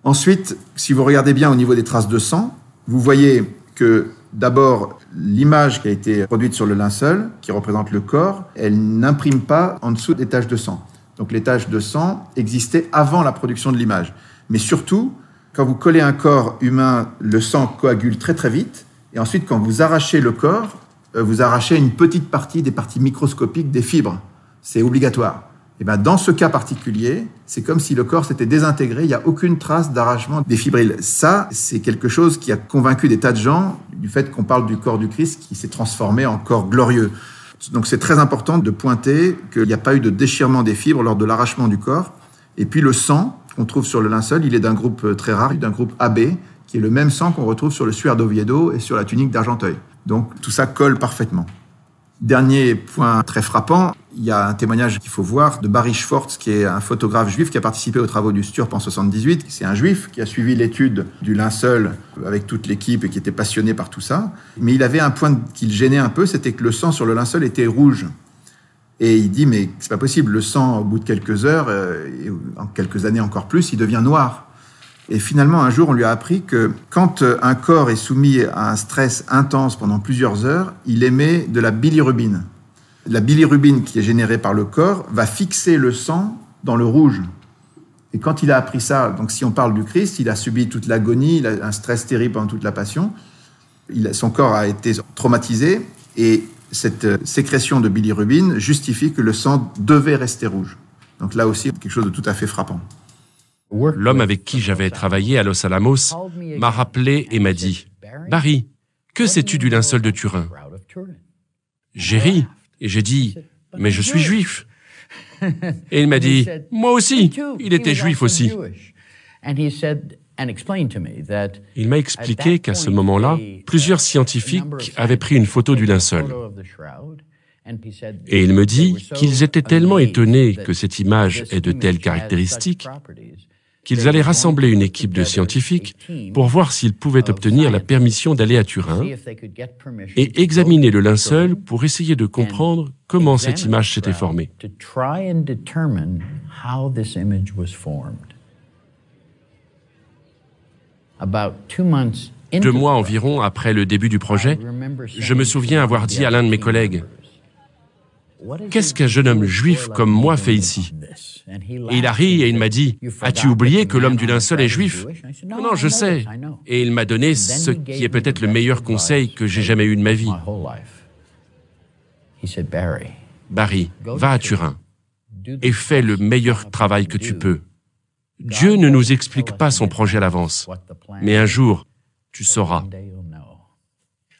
Speaker 1: Ensuite, si vous regardez bien au niveau des traces de sang, vous voyez que d'abord, l'image qui a été produite sur le linceul, qui représente le corps, elle n'imprime pas en dessous des taches de sang. Donc les taches de sang existaient avant la production de l'image. Mais surtout, quand vous collez un corps humain, le sang coagule très très vite. Et ensuite, quand vous arrachez le corps, vous arrachez une petite partie des parties microscopiques des fibres. C'est obligatoire. Et bien, dans ce cas particulier, c'est comme si le corps s'était désintégré. Il n'y a aucune trace d'arrachement des fibrilles. Ça, c'est quelque chose qui a convaincu des tas de gens du fait qu'on parle du corps du Christ qui s'est transformé en corps glorieux. Donc c'est très important de pointer qu'il n'y a pas eu de déchirement des fibres lors de l'arrachement du corps. Et puis le sang qu'on trouve sur le linceul, il est d'un groupe très rare, d'un groupe AB, qui est le même sang qu'on retrouve sur le suaire d'Oviedo et sur la tunique d'Argenteuil. Donc tout ça colle parfaitement. Dernier point très frappant, il y a un témoignage qu'il faut voir de Barry Schwartz, qui est un photographe juif qui a participé aux travaux du Sturp en 78. C'est un juif qui a suivi l'étude du linceul avec toute l'équipe et qui était passionné par tout ça. Mais il avait un point qui le gênait un peu, c'était que le sang sur le linceul était rouge. Et il dit, mais c'est pas possible, le sang, au bout de quelques heures, et en quelques années encore plus, il devient noir. Et finalement, un jour, on lui a appris que quand un corps est soumis à un stress intense pendant plusieurs heures, il émet de la bilirubine. La bilirubine qui est générée par le corps va fixer le sang dans le rouge. Et quand il a appris ça, donc si on parle du Christ, il a subi toute l'agonie, il a un stress terrible pendant toute la passion, son corps a été traumatisé, et cette sécrétion de bilirubine justifie que le sang devait rester rouge. Donc là aussi, quelque chose de tout à fait frappant.
Speaker 2: L'homme avec qui j'avais travaillé à Los Alamos m'a rappelé et m'a dit « Barry, que sais-tu du linceul de Turin ?» J'ai ri et j'ai dit « Mais je suis juif !» Et il m'a dit « Moi aussi, il était juif aussi !» Il m'a expliqué qu'à ce moment-là, plusieurs scientifiques avaient pris une photo du linceul. Et il me dit qu'ils étaient tellement étonnés que cette image ait de telles caractéristiques qu'ils allaient rassembler une équipe de scientifiques pour voir s'ils pouvaient obtenir la permission d'aller à Turin et examiner le linceul pour essayer de comprendre comment cette image s'était formée. 2 mois environ après le début du projet, je me souviens avoir dit à l'un de mes collègues, « Qu'est-ce qu'un jeune homme juif comme moi fait ici ?» Et il a ri et il m'a dit, « As-tu oublié que l'homme du linceul est juif ?»« Non, non, je sais. » Et il m'a donné ce qui est peut-être le meilleur conseil que j'ai jamais eu de ma vie. Barry, va à Turin et fais le meilleur travail que tu peux. Dieu ne nous explique pas son projet à l'avance, mais un jour, tu sauras.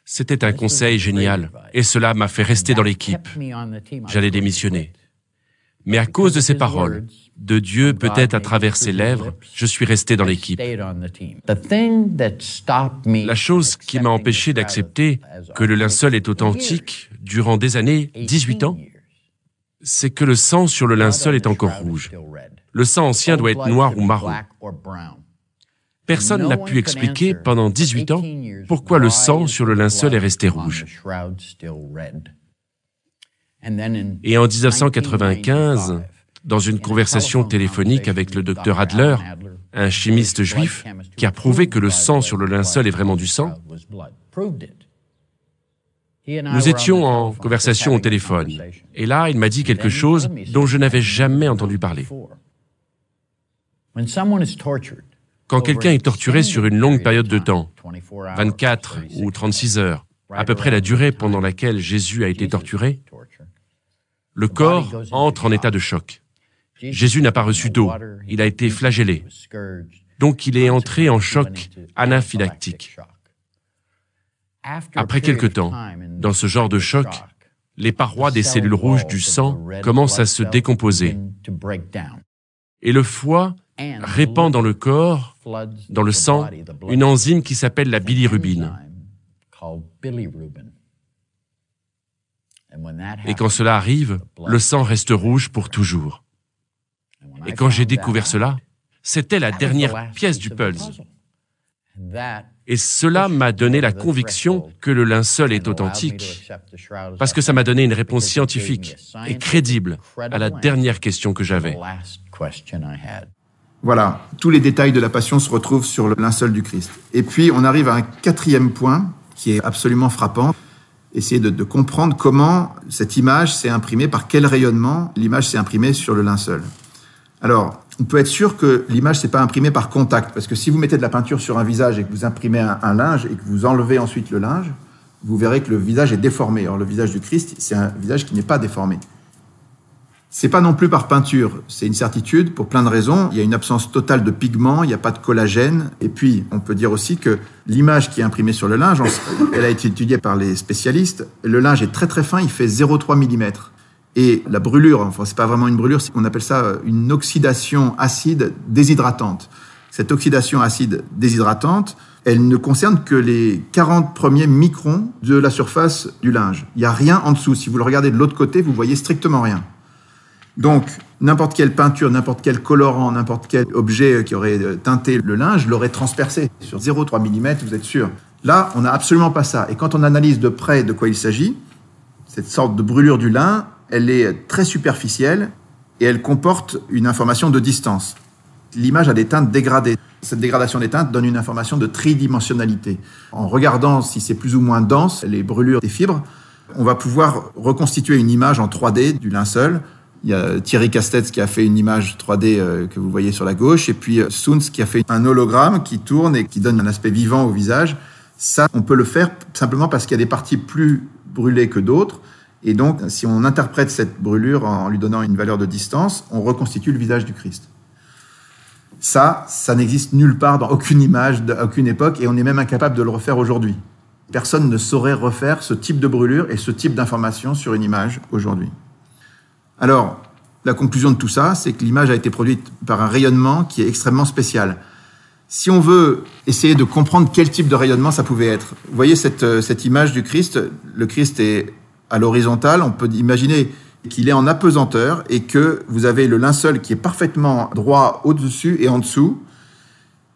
Speaker 2: C'était un conseil génial, et cela m'a fait rester dans l'équipe. J'allais démissionner. Mais à cause de ces paroles, de Dieu peut-être à travers ses lèvres, je suis resté dans l'équipe. La chose qui m'a empêché d'accepter que le linceul est authentique durant des années, 18 ans, c'est que le sang sur le linceul est encore rouge. Le sang ancien doit être noir ou marron. Personne n'a pu expliquer pendant 18 ans pourquoi le sang sur le linceul est resté rouge. Et en 1995, dans une conversation téléphonique avec le docteur Adler, un chimiste juif qui a prouvé que le sang sur le linceul est vraiment du sang, nous étions en conversation au téléphone. Et là, il m'a dit quelque chose dont je n'avais jamais entendu parler. Quand quelqu'un est torturé sur une longue période de temps, 24 ou 36 heures, à peu près la durée pendant laquelle Jésus a été torturé, le corps entre en état de choc. Jésus n'a pas reçu d'eau, il a été flagellé. Donc il est entré en choc anaphylactique. Après quelque temps, dans ce genre de choc, les parois des cellules rouges du sang commencent à se décomposer. Et le foie répand dans le corps, dans le sang, une enzyme qui s'appelle la bilirubine. Et quand cela arrive, le sang reste rouge pour toujours. Et quand j'ai découvert cela, c'était la dernière pièce du puzzle. Et cela m'a donné la conviction que le linceul est authentique, parce que ça m'a donné une réponse scientifique et crédible à la dernière question que j'avais.
Speaker 1: Voilà, tous les détails de la Passion se retrouvent sur le linceul du Christ. Et puis, on arrive à un 4e point qui est absolument frappant. Essayer de comprendre comment cette image s'est imprimée, par quel rayonnement l'image s'est imprimée sur le linceul. Alors, on peut être sûr que l'image ne s'est pas imprimée par contact, parce que si vous mettez de la peinture sur un visage et que vous imprimez un linge et que vous enlevez ensuite le linge, vous verrez que le visage est déformé. Or, le visage du Christ, c'est un visage qui n'est pas déformé. C'est pas non plus par peinture, c'est une certitude pour plein de raisons. Il y a une absence totale de pigments, il n'y a pas de collagène. Et puis, on peut dire aussi que l'image qui est imprimée sur le linge, elle a été étudiée par les spécialistes. Le linge est très très fin, il fait 0,3 mm. Et la brûlure, enfin, c'est pas vraiment une brûlure, on appelle ça une oxydation acide déshydratante. Cette oxydation acide déshydratante, elle ne concerne que les 40 premiers microns de la surface du linge. Il n'y a rien en dessous. Si vous le regardez de l'autre côté, vous voyez strictement rien. Donc, n'importe quelle peinture, n'importe quel colorant, n'importe quel objet qui aurait teinté le linge l'aurait transpercé. Sur 0,3 mm, vous êtes sûr. Là, on n'a absolument pas ça. Et quand on analyse de près de quoi il s'agit, cette sorte de brûlure du lin, elle est très superficielle et elle comporte une information de distance. L'image a des teintes dégradées. Cette dégradation des teintes donne une information de tridimensionnalité. En regardant si c'est plus ou moins dense, les brûlures des fibres, on va pouvoir reconstituer une image en 3D du linceul. Il y a Thierry Castetz qui a fait une image 3D que vous voyez sur la gauche, et puis Soons qui a fait un hologramme qui tourne et qui donne un aspect vivant au visage. Ça, on peut le faire simplement parce qu'il y a des parties plus brûlées que d'autres. Et donc, si on interprète cette brûlure en lui donnant une valeur de distance, on reconstitue le visage du Christ. Ça n'existe nulle part dans aucune image, à aucune époque, et on est même incapable de le refaire aujourd'hui. Personne ne saurait refaire ce type de brûlure et ce type d'information sur une image aujourd'hui. Alors, la conclusion de tout ça, c'est que l'image a été produite par un rayonnement qui est extrêmement spécial. Si on veut essayer de comprendre quel type de rayonnement ça pouvait être, vous voyez cette image du Christ, le Christ est à l'horizontale, on peut imaginer qu'il est en apesanteur et que vous avez le linceul qui est parfaitement droit au-dessus et en dessous.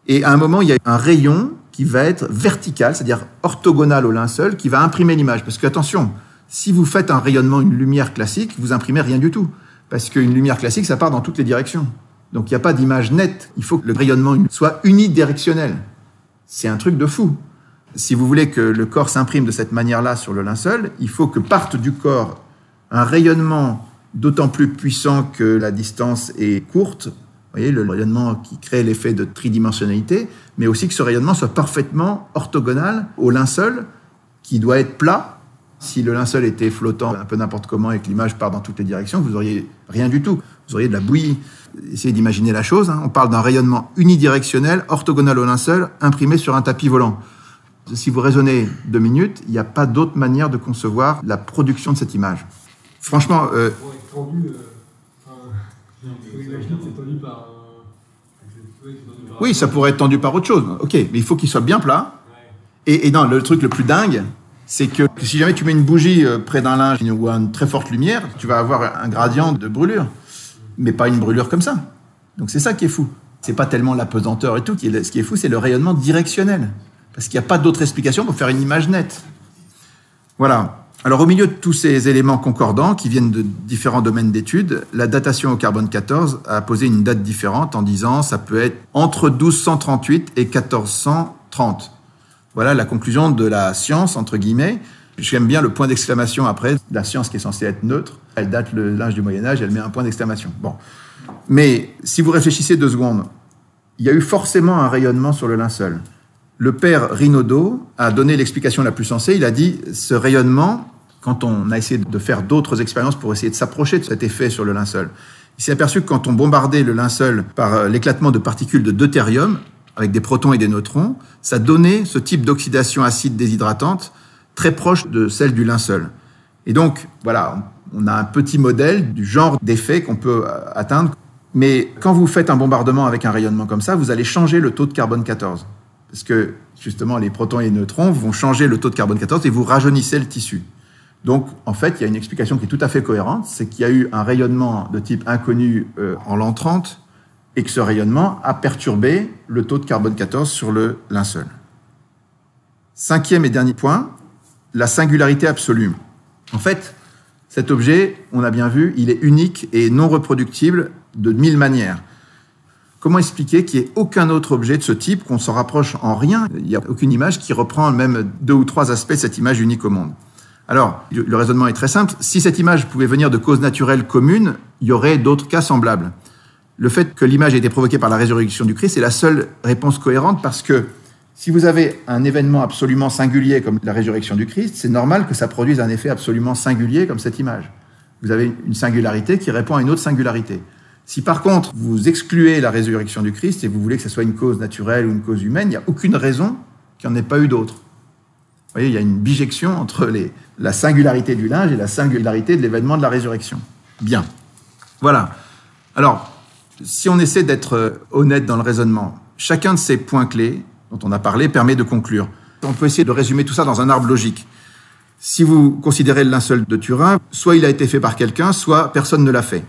Speaker 1: Et à un moment, il y a un rayon qui va être vertical, c'est-à-dire orthogonal au linceul, qui va imprimer l'image. Parce que, attention, si vous faites un rayonnement, une lumière classique, vous imprimez rien du tout. Parce qu'une lumière classique, ça part dans toutes les directions. Donc, il n'y a pas d'image nette. Il faut que le rayonnement soit unidirectionnel. C'est un truc de fou. Si vous voulez que le corps s'imprime de cette manière-là sur le linceul, il faut que parte du corps un rayonnement d'autant plus puissant que la distance est courte. Vous voyez, le rayonnement qui crée l'effet de tridimensionnalité, mais aussi que ce rayonnement soit parfaitement orthogonal au linceul, qui doit être plat. Si le linceul était flottant un peu n'importe comment et que l'image part dans toutes les directions, vous n'auriez rien du tout. Vous auriez de la bouillie. Essayez d'imaginer la chose. On parle d'un rayonnement unidirectionnel, orthogonal au linceul, imprimé sur un tapis volant. Si vous raisonnez 2 minutes, il n'y a pas d'autre manière de concevoir la production de cette image. Franchement... Oui, ça pourrait être tendu par autre chose. Ok, mais il faut qu'il soit bien plat. Et non, le truc le plus dingue, c'est que si jamais tu mets une bougie près d'un linge ou à une très forte lumière, tu vas avoir un gradient de brûlure, mais pas une brûlure comme ça. Donc c'est ça qui est fou. C'est pas tellement la pesanteur et tout. Ce qui est fou, c'est le rayonnement directionnel. Parce qu'il n'y a pas d'autre explication pour faire une image nette. Voilà. Alors au milieu de tous ces éléments concordants qui viennent de différents domaines d'études, la datation au carbone 14 a posé une date différente en disant ça peut être entre 1238 et 1430. Voilà la conclusion de la science, entre guillemets. J'aime bien le point d'exclamation après. La science qui est censée être neutre, elle date le linge du Moyen-Âge, elle met un point d'exclamation. Bon. Mais si vous réfléchissez 2 secondes, il y a eu forcément un rayonnement sur le linceul. Le père Rinaudot a donné l'explication la plus sensée. Il a dit ce rayonnement, quand on a essayé de faire d'autres expériences pour essayer de s'approcher de cet effet sur le linceul, il s'est aperçu que quand on bombardait le linceul par l'éclatement de particules de deutérium, avec des protons et des neutrons, ça donnait ce type d'oxydation acide déshydratante très proche de celle du linceul. Et donc, voilà, on a un petit modèle du genre d'effet qu'on peut atteindre. Mais quand vous faites un bombardement avec un rayonnement comme ça, vous allez changer le taux de carbone 14. Parce que, justement, les protons et les neutrons vont changer le taux de carbone 14 et vous rajeunissez le tissu. Donc, en fait, il y a une explication qui est tout à fait cohérente, c'est qu'il y a eu un rayonnement de type inconnu en l'an 30 et que ce rayonnement a perturbé le taux de carbone 14 sur le linceul. 5e et dernier point, la singularité absolue. En fait, cet objet, on a bien vu, il est unique et non reproductible de 1000 manières. Comment expliquer qu'il n'y ait aucun autre objet de ce type, qu'on s'en rapproche en rien? Il n'y a aucune image qui reprend même 2 ou 3 aspects de cette image unique au monde. Alors, le raisonnement est très simple. Si cette image pouvait venir de causes naturelles communes, il y aurait d'autres cas semblables. Le fait que l'image ait été provoquée par la résurrection du Christ est la seule réponse cohérente parce que si vous avez un événement absolument singulier comme la résurrection du Christ, c'est normal que ça produise un effet absolument singulier comme cette image. Vous avez une singularité qui répond à une autre singularité. Si par contre, vous excluez la résurrection du Christ et vous voulez que ce soit une cause naturelle ou une cause humaine, il n'y a aucune raison qu'il n'y en ait pas eu d'autre. Vous voyez, il y a une bijection entre la singularité du linge et la singularité de l'événement de la résurrection. Bien. Voilà. Alors, si on essaie d'être honnête dans le raisonnement, chacun de ces points clés dont on a parlé permet de conclure. On peut essayer de résumer tout ça dans un arbre logique. Si vous considérez le linceul de Turin, soit il a été fait par quelqu'un, soit personne ne l'a fait.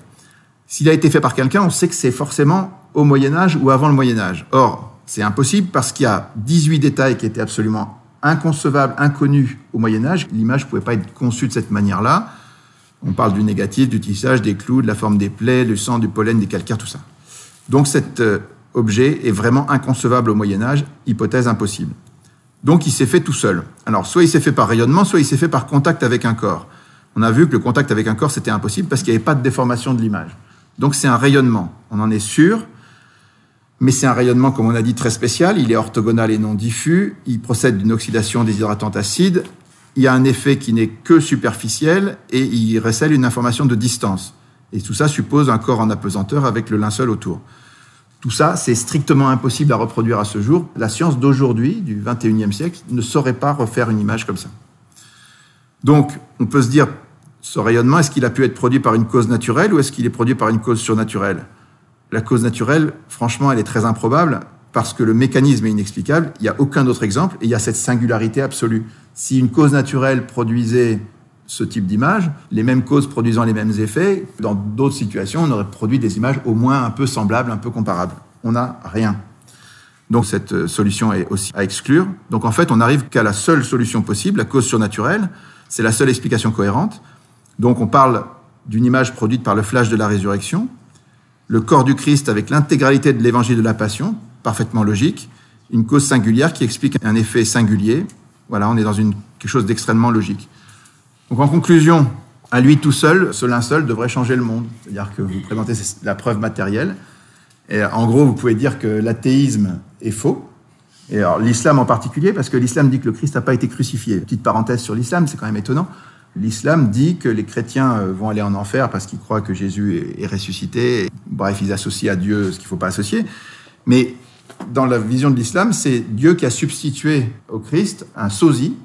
Speaker 1: S'il a été fait par quelqu'un, on sait que c'est forcément au Moyen-Âge ou avant le Moyen-Âge. Or, c'est impossible parce qu'il y a 18 détails qui étaient absolument inconcevables, inconnus au Moyen-Âge. L'image ne pouvait pas être conçue de cette manière-là. On parle du négatif, du tissage, des clous, de la forme des plaies, du sang, du pollen, des calcaires, tout ça. Donc cet objet est vraiment inconcevable au Moyen-Âge, hypothèse impossible. Donc il s'est fait tout seul. Alors soit il s'est fait par rayonnement, soit il s'est fait par contact avec un corps. On a vu que le contact avec un corps, c'était impossible parce qu'il n'y avait pas de déformation de l'image. Donc c'est un rayonnement, on en est sûr, mais c'est un rayonnement, comme on a dit, très spécial. Il est orthogonal et non diffus, il procède d'une oxydation déshydratante acide, il y a un effet qui n'est que superficiel et il recèle une information de distance. Et tout ça suppose un corps en apesanteur avec le linceul autour. Tout ça, c'est strictement impossible à reproduire à ce jour. La science d'aujourd'hui, du XXIe siècle, ne saurait pas refaire une image comme ça. Donc, on peut se dire, ce rayonnement, est-ce qu'il a pu être produit par une cause naturelle ou est-ce qu'il est produit par une cause surnaturelle? La cause naturelle, franchement, elle est très improbable parce que le mécanisme est inexplicable. Il n'y a aucun autre exemple et il y a cette singularité absolue. Si une cause naturelle produisait ce type d'image, les mêmes causes produisant les mêmes effets, dans d'autres situations, on aurait produit des images au moins un peu semblables, un peu comparables. On n'a rien. Donc cette solution est aussi à exclure. Donc en fait, on n'arrive qu'à la seule solution possible, la cause surnaturelle. C'est la seule explication cohérente. Donc on parle d'une image produite par le flash de la résurrection, le corps du Christ avec l'intégralité de l'évangile de la Passion, parfaitement logique, une cause singulière qui explique un effet singulier. Voilà, on est dans quelque chose d'extrêmement logique. Donc en conclusion, à lui tout seul, ce linceul devrait changer le monde. C'est-à-dire que vous présentez la preuve matérielle. Et en gros, vous pouvez dire que l'athéisme est faux. Et alors l'islam en particulier, parce que l'islam dit que le Christ n'a pas été crucifié. Petite parenthèse sur l'islam, c'est quand même étonnant. L'islam dit que les chrétiens vont aller en enfer parce qu'ils croient que Jésus est ressuscité. Bref, ils associent à Dieu ce qu'il ne faut pas associer. Mais dans la vision de l'islam, c'est Dieu qui a substitué au Christ un sosie.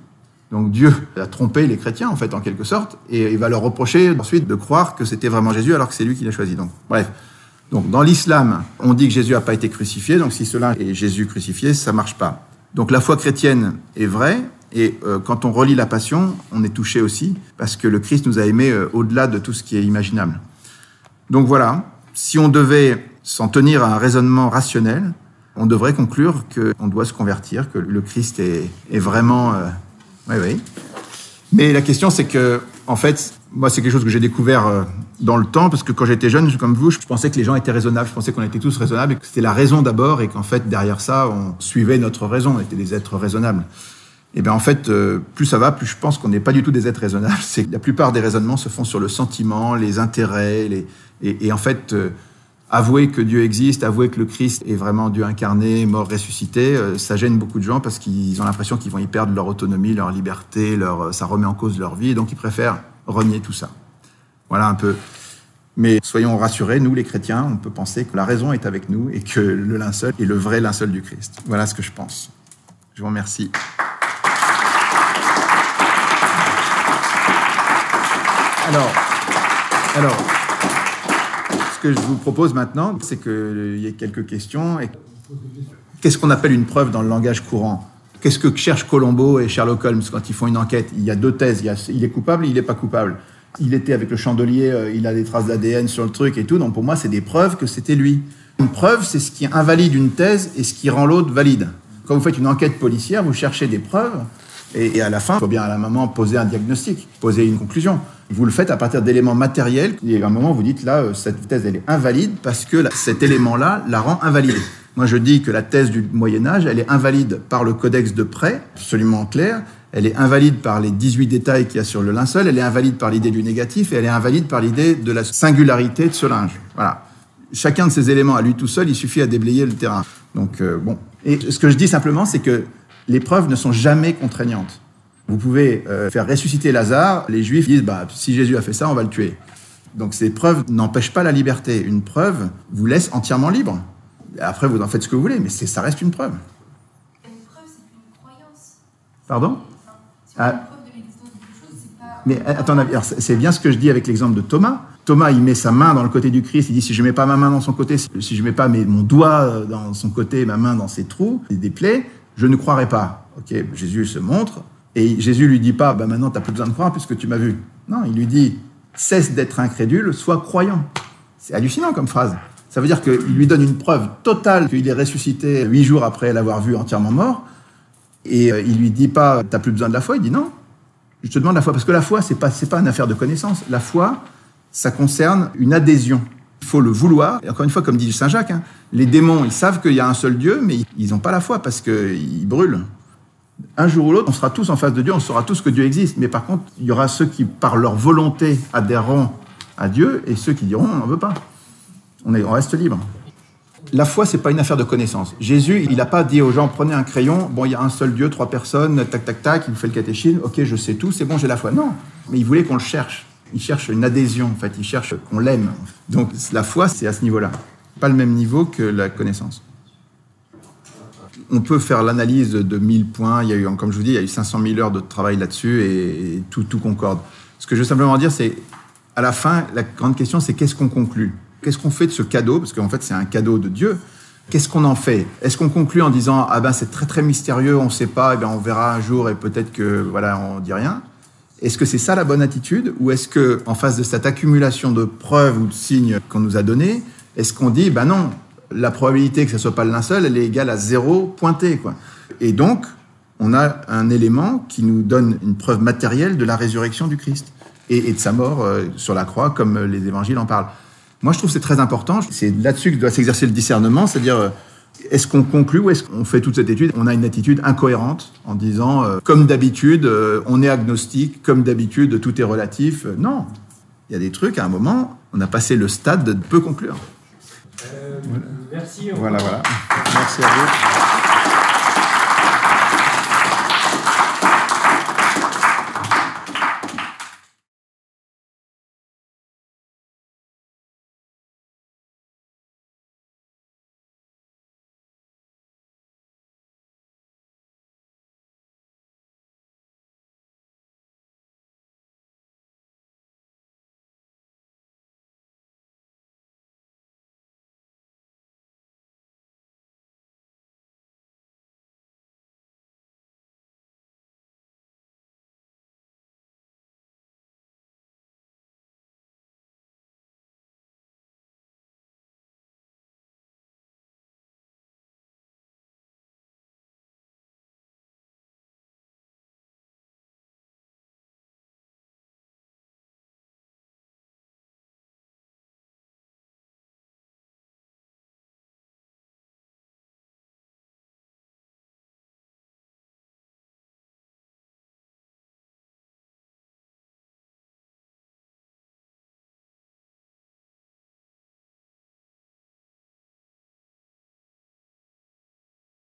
Speaker 1: Donc Dieu a trompé les chrétiens, en fait, en quelque sorte, et il va leur reprocher ensuite de croire que c'était vraiment Jésus alors que c'est lui qui l'a choisi. Donc, bref. Donc, dans l'islam, on dit que Jésus n'a pas été crucifié, donc si cela est Jésus crucifié, ça ne marche pas. Donc la foi chrétienne est vraie, et quand on relit la Passion, on est touché aussi, parce que le Christ nous a aimés au-delà de tout ce qui est imaginable. Donc voilà, si on devait s'en tenir à un raisonnement rationnel, on devrait conclure qu'on doit se convertir, que le Christ est vraiment... Oui. Mais la question, c'est que, en fait, moi, c'est quelque chose que j'ai découvert dans le temps, parce que quand j'étais jeune, comme vous, je pensais que les gens étaient raisonnables, je pensais qu'on était tous raisonnables, et que c'était la raison d'abord, et qu'en fait, derrière ça, on suivait notre raison, on était des êtres raisonnables. Et bien, en fait, plus ça va, plus je pense qu'on n'est pas du tout des êtres raisonnables. C'est que la plupart des raisonnements se font sur le sentiment, les intérêts, et en fait, avouer que Dieu existe, avouer que le Christ est vraiment Dieu incarné, mort, ressuscité, ça gêne beaucoup de gens parce qu'ils ont l'impression qu'ils vont y perdre leur autonomie, leur liberté, ça remet en cause leur vie, donc ils préfèrent renier tout ça. Voilà un peu. Mais soyons rassurés, nous les chrétiens, on peut penser que la raison est avec nous et que le linceul est le vrai linceul du Christ. Voilà ce que je pense. Je vous remercie. Alors, ce que je vous propose maintenant, c'est qu'il y ait quelques questions. Qu'est-ce qu'on appelle une preuve dans le langage courant? Qu'est-ce que cherchent Colombo et Sherlock Holmes quand ils font une enquête? Il y a deux thèses. Il est coupable et il n'est pas coupable. Il était avec le chandelier, il a des traces d'ADN sur le truc et tout. Donc pour moi, c'est des preuves que c'était lui. Une preuve, c'est ce qui invalide une thèse et ce qui rend l'autre valide. Quand vous faites une enquête policière, vous cherchez des preuves et à la fin, il faut bien à la maman poser un diagnostic, poser une conclusion. Vous le faites à partir d'éléments matériels. Et à un moment, vous dites, là, cette thèse, elle est invalide parce que cet élément-là la rend invalidée. Moi, je dis que la thèse du Moyen-Âge, elle est invalide par le codex de prêt, absolument clair. Elle est invalide par les 18 détails qu'il y a sur le linceul. Elle est invalide par l'idée du négatif et elle est invalide par l'idée de la singularité de ce linge. Voilà. Chacun de ces éléments, à lui tout seul, il suffit à déblayer le terrain. Donc, bon. Et ce que je dis simplement, c'est que les preuves ne sont jamais contraignantes. Vous pouvez faire ressusciter Lazare, les Juifs disent si Jésus a fait ça, on va le tuer. Donc ces preuves n'empêchent pas la liberté. Une preuve vous laisse entièrement libre. Après, vous en faites ce que vous voulez, mais ça reste une preuve.
Speaker 3: Une preuve, c'est une croyance.
Speaker 1: Pardon?
Speaker 3: Si on a une preuve de l'existence de quelque chose, c'est pas...
Speaker 1: Mais attendez, c'est bien ce que je dis avec l'exemple de Thomas. Thomas, il met sa main dans le côté du Christ, il dit si je mets pas ma main dans son côté, si je mets pas mon doigt dans son côté, ma main dans ses trous, des plaies, je ne croirai pas. Ok, Jésus se montre. Et Jésus lui dit pas, maintenant, tu n'as plus besoin de croire puisque tu m'as vu. Non, il lui dit, cesse d'être incrédule, sois croyant. C'est hallucinant comme phrase. Ça veut dire qu'il lui donne une preuve totale qu'il est ressuscité 8 jours après l'avoir vu entièrement mort. Et il lui dit pas, tu n'as plus besoin de la foi. Il dit non, je te demande la foi. Parce que la foi, c'est pas une affaire de connaissance. La foi, ça concerne une adhésion. Il faut le vouloir. Et encore une fois, comme dit Saint Jacques, les démons, ils savent qu'il y a un seul Dieu, mais ils n'ont pas la foi parce qu'ils brûlent. Un jour ou l'autre, on sera tous en face de Dieu, on saura tous que Dieu existe. Mais par contre, il y aura ceux qui, par leur volonté, adhéreront à Dieu et ceux qui diront, on n'en veut pas. On reste libre. La foi, c'est pas une affaire de connaissance. Jésus, il n'a pas dit aux gens, prenez un crayon, il y a un seul Dieu, 3 personnes, tac, tac, tac, il vous fait le catéchisme, ok, je sais tout, c'est bon, j'ai la foi. Non, mais il voulait qu'on le cherche. Il cherche une adhésion, en fait, il cherche qu'on l'aime. Donc la foi, c'est à ce niveau-là. Pas le même niveau que la connaissance. On peut faire l'analyse de 1000 points. Il y a eu, comme je vous dis, il y a eu 500 000 heures de travail là-dessus et tout concorde. Ce que je veux simplement dire, c'est, à la fin, la grande question, c'est qu'est-ce qu'on conclut? Qu'est-ce qu'on fait de ce cadeau? Parce qu'en fait, c'est un cadeau de Dieu. Qu'est-ce qu'on en fait? Est-ce qu'on conclut en disant, c'est très très mystérieux, on ne sait pas, on verra un jour et peut-être que, on dit rien? Est-ce que c'est ça la bonne attitude? Ou est-ce que, en face de cette accumulation de preuves ou de signes qu'on nous a donnés, est-ce qu'on dit, non, la probabilité que ce ne soit pas le linceul, elle est égale à 0 pointé, quoi. Et donc, on a un élément qui nous donne une preuve matérielle de la résurrection du Christ et de sa mort sur la croix, comme les évangiles en parlent. Moi, je trouve que c'est très important. C'est là-dessus que doit s'exercer le discernement, c'est-à-dire, Est-ce qu'on conclut ou est-ce qu'on fait toute cette étude? On a une attitude incohérente en disant, comme d'habitude, on est agnostique, comme d'habitude, tout est relatif. Non, il y a des trucs, à un moment, on a passé le stade de peu conclure.
Speaker 4: Merci.
Speaker 1: Voilà. Merci à vous.